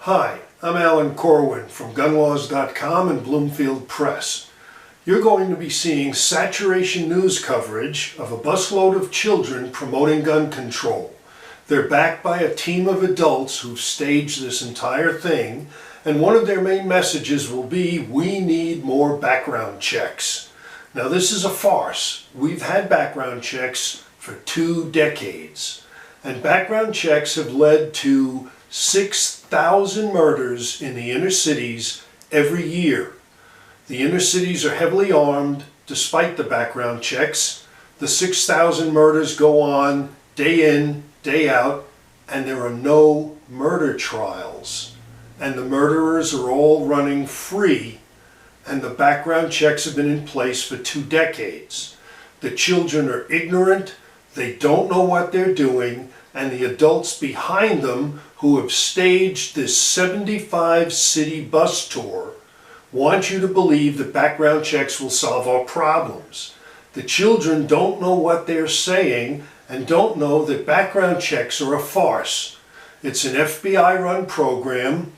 Hi, I'm Alan Korwin from gunlaws.com and Bloomfield Press. You're going to be seeing saturation news coverage of a busload of children promoting gun control. They're backed by a team of adults who've staged this entire thing, and one of their main messages will be, "We need more background checks." Now this is a farce. We've had background checks for 2 decades, and background checks have led to 6,000 murders in the inner cities every year. The inner cities are heavily armed despite the background checks. The 6,000 murders go on day in, day out, and there are no murder trials. And the murderers are all running free, and the background checks have been in place for 2 decades. The children are ignorant, they don't know what they're doing, and the adults behind them who have staged this 75-city bus tour want you to believe that background checks will solve our problems. The children don't know what they're saying and don't know that background checks are a farce. It's an FBI-run program,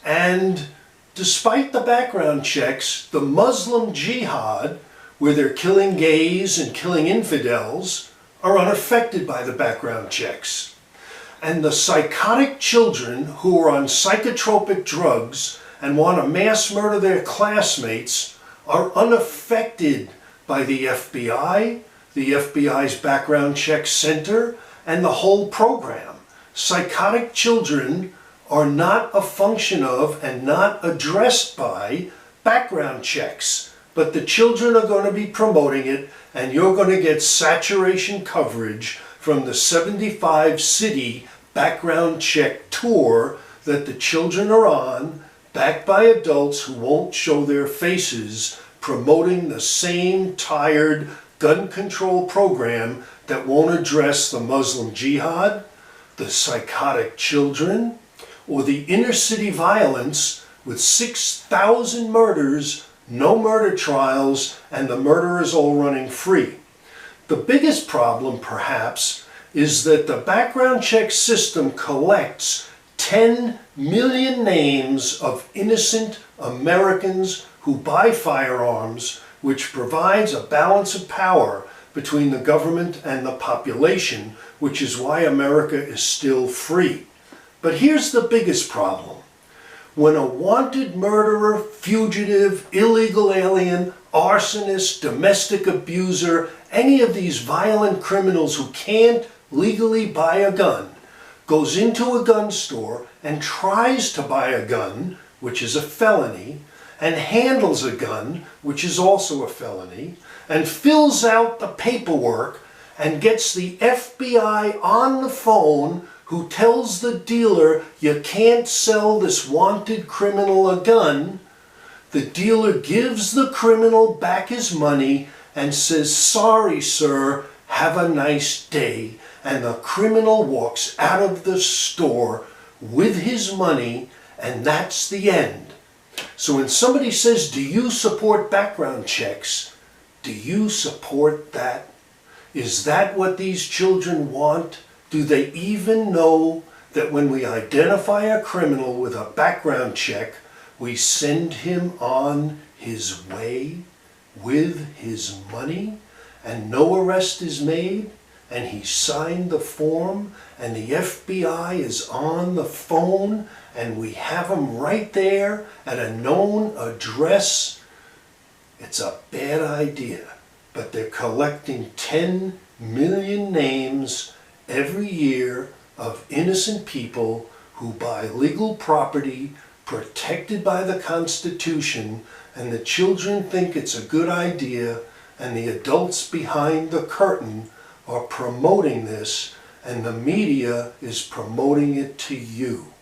and despite the background checks, the Muslim jihad, where they're killing gays and killing infidels, are unaffected by the background checks. And the psychotic children who are on psychotropic drugs and want to mass murder their classmates are unaffected by the FBI's background check center, and the whole program. Psychotic children are not a function of and not addressed by background checks. But the children are going to be promoting it, and you're going to get saturation coverage from the 75-city background check tour that the children are on, backed by adults who won't show their faces, promoting the same tired gun control program that won't address the Muslim jihad, the psychotic children, or the inner city violence with 6,000 murders, no murder trials, and the murderers all running free. The biggest problem, perhaps, is that the background check system collects 10 million names of innocent Americans who buy firearms, which provides a balance of power between the government and the population, which is why America is still free. But here's the biggest problem. When a wanted murderer, fugitive, illegal alien, arsonist, domestic abuser, any of these violent criminals who can't legally buy a gun, goes into a gun store and tries to buy a gun, which is a felony, and handles a gun, which is also a felony, and fills out the paperwork and gets the FBI on the phone, who tells the dealer, "You can't sell this wanted criminal a gun," the dealer gives the criminal back his money and says, "Sorry, sir, have a nice day," and the criminal walks out of the store with his money, and that's the end. So when somebody says, "Do you support background checks?" do you support that? Is that what these children want? Do they even know that when we identify a criminal with a background check, we send him on his way with his money, and no arrest is made, and he signed the form, and the FBI is on the phone, and we have him right there at a known address? It's a bad idea, but they're collecting 10 million names every year of innocent people who buy legal property protected by the Constitution, and the children think it's a good idea, and the adults behind the curtain are promoting this, and the media is promoting it to you.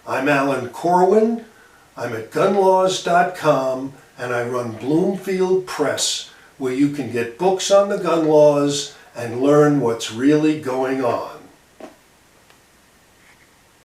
I'm Alan Korwin. I'm at gunlaws.com, and I run Bloomfield Press, where you can get books on the gun laws and learn what's really going on.